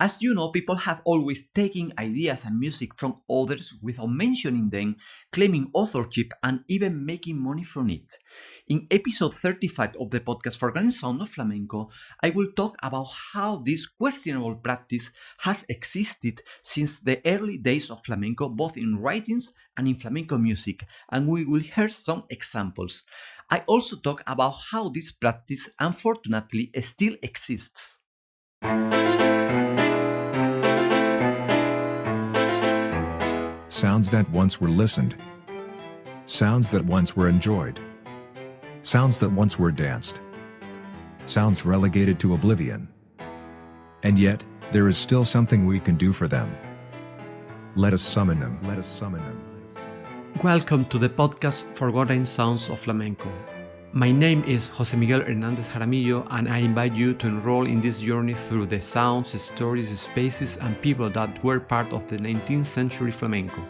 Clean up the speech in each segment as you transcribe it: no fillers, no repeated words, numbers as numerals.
As you know, people have always taken ideas and music from others without mentioning them, claiming authorship, and even making money from it. In episode 35 of the podcast Forgotten Sounds of Flamenco, I will talk about how this questionable practice has existed since the early days of flamenco, both in writings and in flamenco music, and we will hear some examples. I also talk about how this practice, unfortunately, still exists. Sounds that once were listened. Sounds that once were enjoyed. Sounds that once were danced. Sounds relegated to oblivion. And yet, there is still something we can do for them. Let us summon them. Let us summon them. Welcome to the podcast Forgotten Sounds of Flamenco. My name is José Miguel Hernández Jaramillo, and I invite you to enroll in this journey through the sounds, stories, spaces, and people that were part of the 19th century flamenco.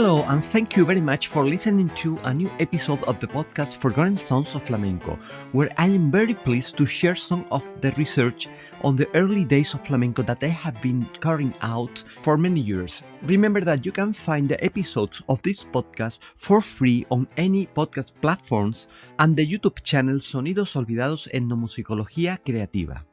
Hello, and thank you very much for listening to a new episode of the podcast Forgotten Sounds of Flamenco, where I am very pleased to share some of the research on the early days of flamenco that I have been carrying out for many years. Remember that you can find the episodes of this podcast for free on any podcast platforms and the YouTube channel Sonidos Olvidados del Flamenco.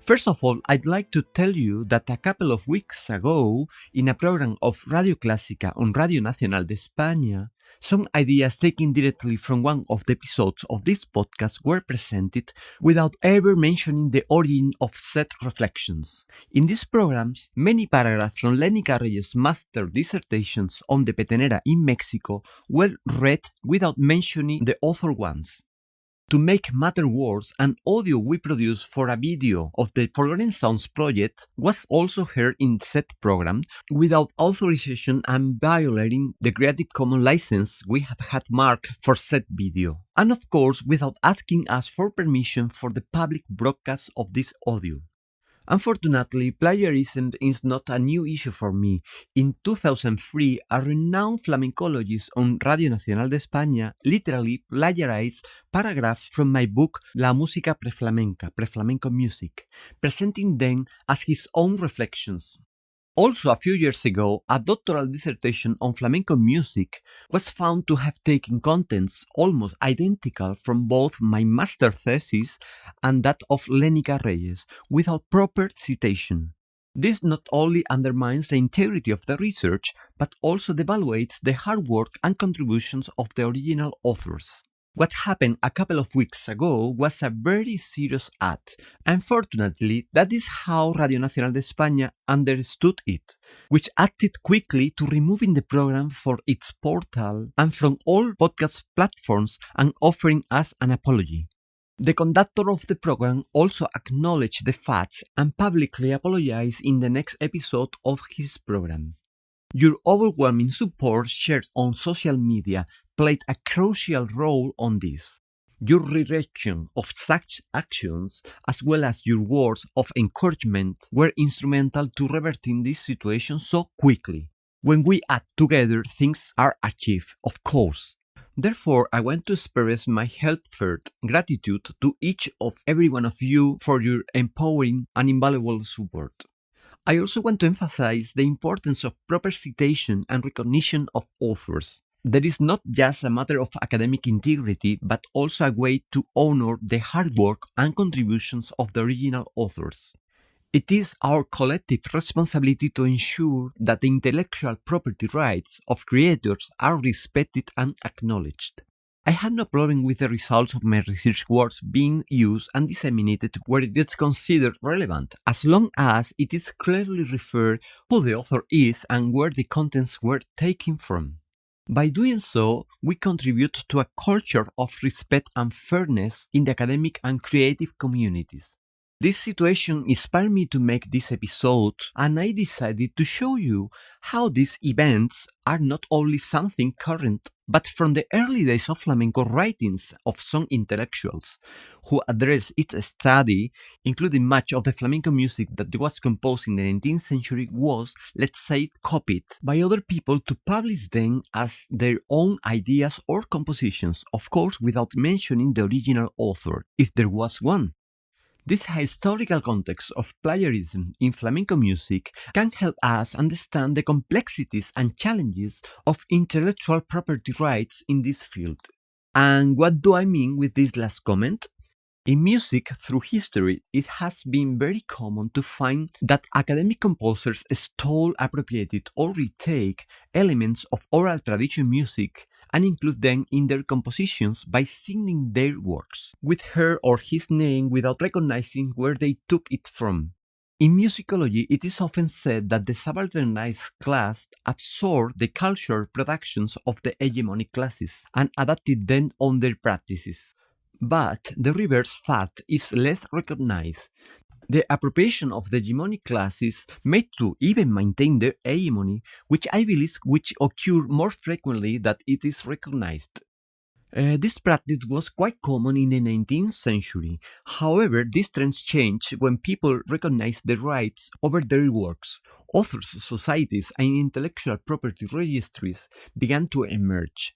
First of all, I'd like to tell you that a couple of weeks ago, in a program of Radio Clásica on Radio Nacional de España, some ideas taken directly from one of the episodes of this podcast were presented without ever mentioning the origin of said reflections. In these programs, many paragraphs from Lénica Reyes' master dissertations on the PTNera in Mexico were read without mentioning the author once. To make matter worse, an audio we produced for a video of the Forgotten Sounds project was also heard in said program without authorization and violating the Creative Commons license we have had marked for said video. And of course, without asking us for permission for the public broadcast of this audio. Unfortunately, plagiarism is not a new issue for me. In 2003, a renowned flamencologist on Radio Nacional de España literally plagiarized paragraphs from my book La Música Preflamenco Music, presenting them as his own reflections. Also, a few years ago, a doctoral dissertation on flamenco music was found to have taken contents almost identical from both my master thesis and that of Lénica Reyes, without proper citation. This not only undermines the integrity of the research, but also devaluates the hard work and contributions of the original authors. What happened a couple of weeks ago was a very serious act. Unfortunately, that is how Radio Nacional de España understood it, which acted quickly to removing the program from its portal and from all podcast platforms and offering us an apology. The conductor of the program also acknowledged the facts and publicly apologized in the next episode of his program. Your overwhelming support shared on social media played a crucial role on this. Your rejection of such actions, as well as your words of encouragement, were instrumental to reverting this situation so quickly. When we act together, things are achieved, of course. Therefore, I want to express my heartfelt gratitude to each of every one of you for your empowering and invaluable support. I also want to emphasize the importance of proper citation and recognition of authors. That is not just a matter of academic integrity, but also a way to honor the hard work and contributions of the original authors. It is our collective responsibility to ensure that the intellectual property rights of creators are respected and acknowledged. I have no problem with the results of my research works being used and disseminated where it is considered relevant, as long as it is clearly referred who the author is and where the contents were taken from. By doing so, we contribute to a culture of respect and fairness in the academic and creative communities. This situation inspired me to make this episode, and I decided to show you how these events are not only something current but from the early days of flamenco writings of some intellectuals who addressed its study, including much of the flamenco music that was composed in the 19th century was, let's say, copied by other people to publish them as their own ideas or compositions, of course without mentioning the original author, if there was one. This historical context of plagiarism in flamenco music can help us understand the complexities and challenges of intellectual property rights in this field. And what do I mean with this last comment? In music, through history, it has been very common to find that academic composers stole, appropriated, or retake elements of oral tradition music and include them in their compositions by signing their works with her or his name without recognizing where they took it from. In musicology, it is often said that the subalternized class absorbed the cultural productions of the hegemonic classes and adapted them on their practices. But the reverse fact is less recognized. The appropriation of the hegemonic classes made to even maintain their hegemony, which I believe which occur more frequently than it is recognized. This practice was quite common in the 19th century. However, these trends changed when people recognized the rights over their works. Authors, societies, and intellectual property registries began to emerge.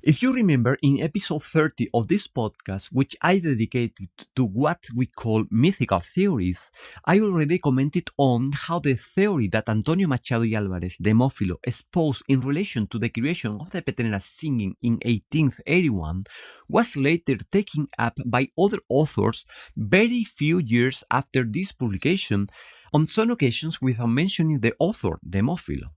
If you remember, in episode 30 of this podcast, which I dedicated to what we call mythical theories, I already commented on how the theory that Antonio Machado y Álvarez de Mófilo exposed in relation to the creation of the PTNera singing in 1881 was later taken up by other authors very few years after this publication, on some occasions without mentioning the author, de Mófilo.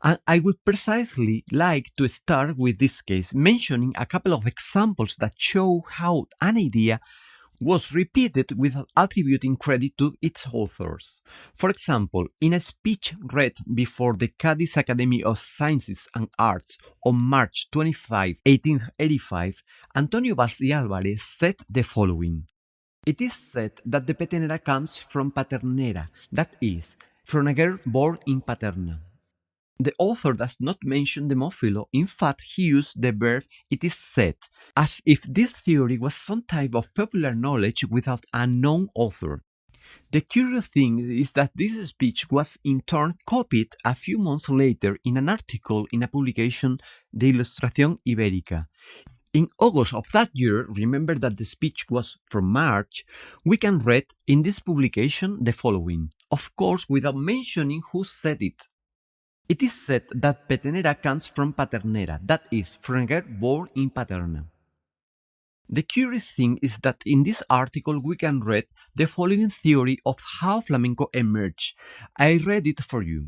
And I would precisely like to start with this case, mentioning a couple of examples that show how an idea was repeated without attributing credit to its authors. For example, in a speech read before the Cádiz Academy of Sciences and Arts on March 25, 1885, Antonio Valls y Álvarez said the following. It is said that the PTNera comes from paternera, that is, from a girl born in Paterna. The author does not mention the Mófilo. In fact, he used the verb it is said, as if this theory was some type of popular knowledge without a known author. The curious thing is that this speech was in turn copied a few months later in an article in a publication, De Ilustración Ibérica. In August of that year, remember that the speech was from March, we can read in this publication the following, of course without mentioning who said it. It is said that PTNera comes from paternera, that is, from a girl born in Paterna. The curious thing is that in this article we can read the following theory of how flamenco emerged. I read it for you.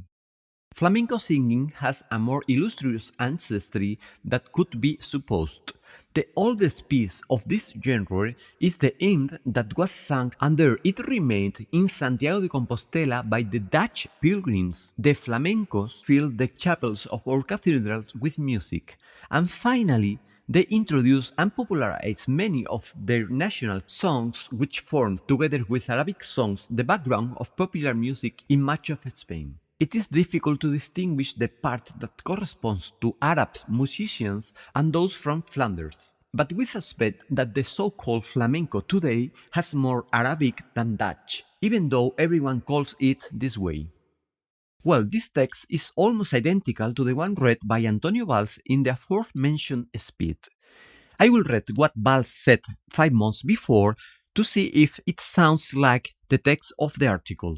Flamenco singing has a more illustrious ancestry than could be supposed. The oldest piece of this genre is the hymn that was sung and there it remained in Santiago de Compostela by the Dutch pilgrims. The flamencos filled the chapels of our cathedrals with music. And finally, they introduced and popularized many of their national songs, which formed, together with Arabic songs, the background of popular music in much of Spain. It is difficult to distinguish the part that corresponds to Arab musicians and those from Flanders, but we suspect that the so-called flamenco today has more Arabic than Dutch, even though everyone calls it this way. Well, this text is almost identical to the one read by Antonio Valls in the aforementioned speech. I will read what Valls said 5 months before to see if it sounds like the text of the article.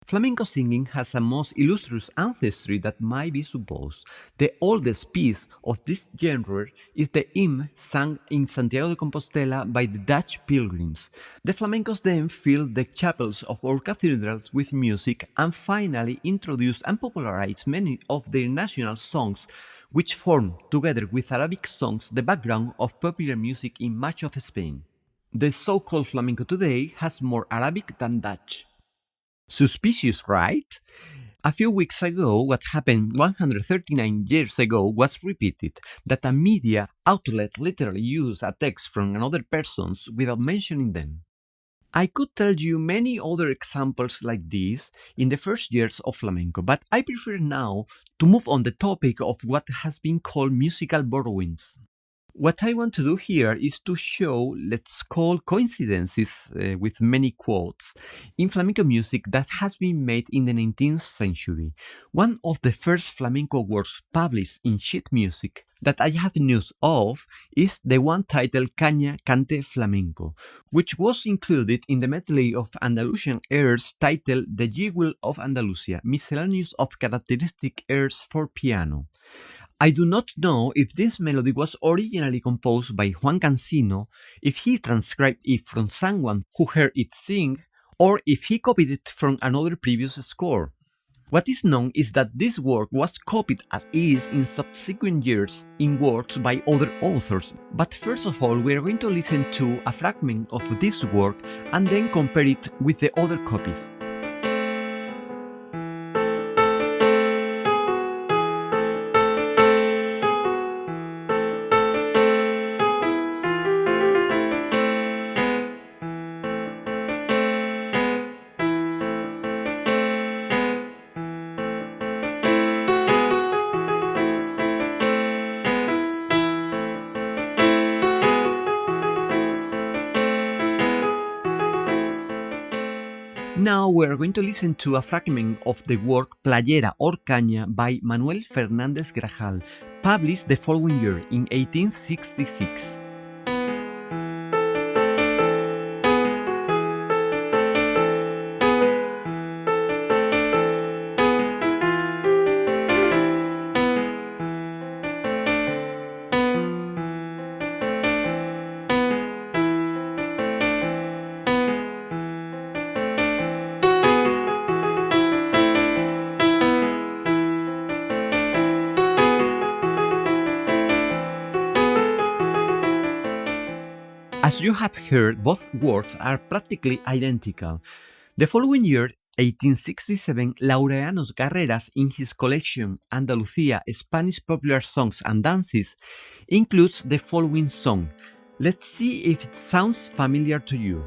Flamenco singing has a most illustrious ancestry that might be supposed. The oldest piece of this genre is the hymn sung in Santiago de Compostela by the Dutch pilgrims. The flamencos then filled the chapels of our cathedrals with music and finally introduced and popularized many of their national songs, which formed, together with Arabic songs, the background of popular music in much of Spain. The so-called flamenco today has more Arabic than Dutch. Suspicious, right? A few weeks ago, what happened 139 years ago was repeated, that a media outlet literally used a text from another person's without mentioning them. I could tell you many other examples like this in the first years of flamenco, but I prefer now to move on the topic of what has been called musical borrowings. What I want to do here is to show, let's call coincidences with many quotes in flamenco music that has been made in the 19th century. One of the first flamenco works published in sheet music that I have news of is the one titled Caña Cante Flamenco, which was included in the medley of Andalusian airs titled The Jewel of Andalusia, miscellaneous of characteristic airs for piano. I do not know if this melody was originally composed by Juan Cansino, if he transcribed it from someone who heard it sing, or if he copied it from another previous score. What is known is that this work was copied at ease in subsequent years in works by other authors, but first of all we are going to listen to a fragment of this work and then compare it with the other copies. Now we're going to listen to a fragment of the work Playera or Caña by Manuel Fernández Grajal, published the following year in 1866. As you have heard, both works are practically identical. The following year, 1867, Laureano Carreras, in his collection Andalucía, Spanish Popular Songs and Dances, includes the following song. Let's see if it sounds familiar to you.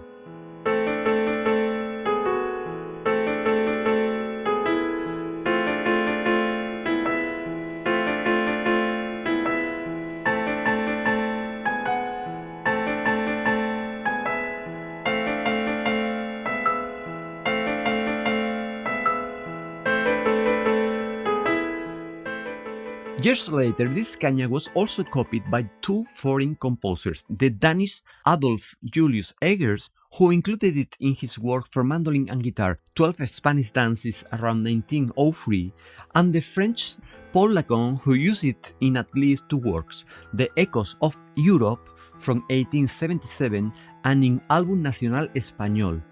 Years later, this caña was also copied by two foreign composers, the Danish Adolf Julius Eggers, who included it in his work for mandolin and guitar, 12 Spanish Dances around 1903, and the French Paul Lacon, who used it in at least two works, The Echoes of Europe from 1877 and in Álbum Nacional Español.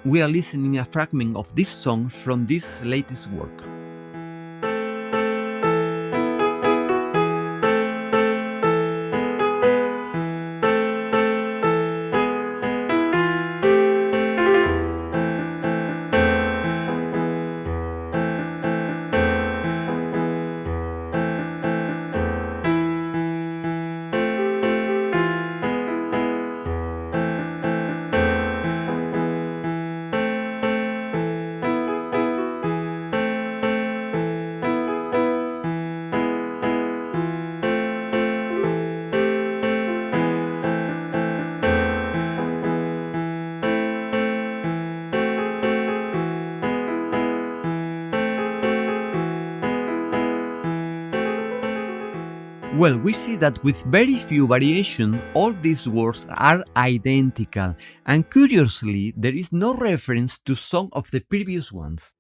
We are listening a fragment of this song from this latest work. Well, we see that with very few variation, all these works are identical, and curiously, there is no reference to some of the previous ones.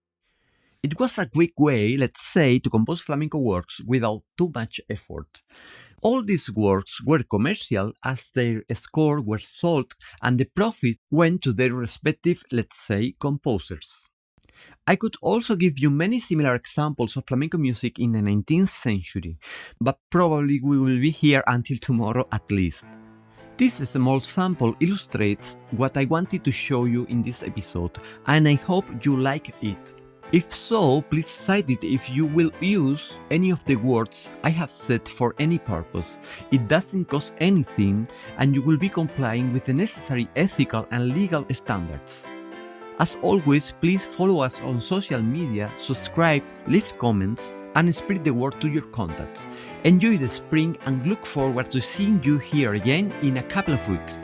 It was a quick way, let's say, to compose flamenco works without too much effort. All these works were commercial as their score were sold and the profit went to their respective, let's say, composers. I could also give you many similar examples of flamenco music in the 19th century, but probably we will be here until tomorrow at least. This small sample illustrates what I wanted to show you in this episode, and I hope you like it. If so, please cite it if you will use any of the words I have said for any purpose. It doesn't cost anything and you will be complying with the necessary ethical and legal standards. As always, please follow us on social media, subscribe, leave comments, and spread the word to your contacts. Enjoy the spring and look forward to seeing you here again in a couple of weeks.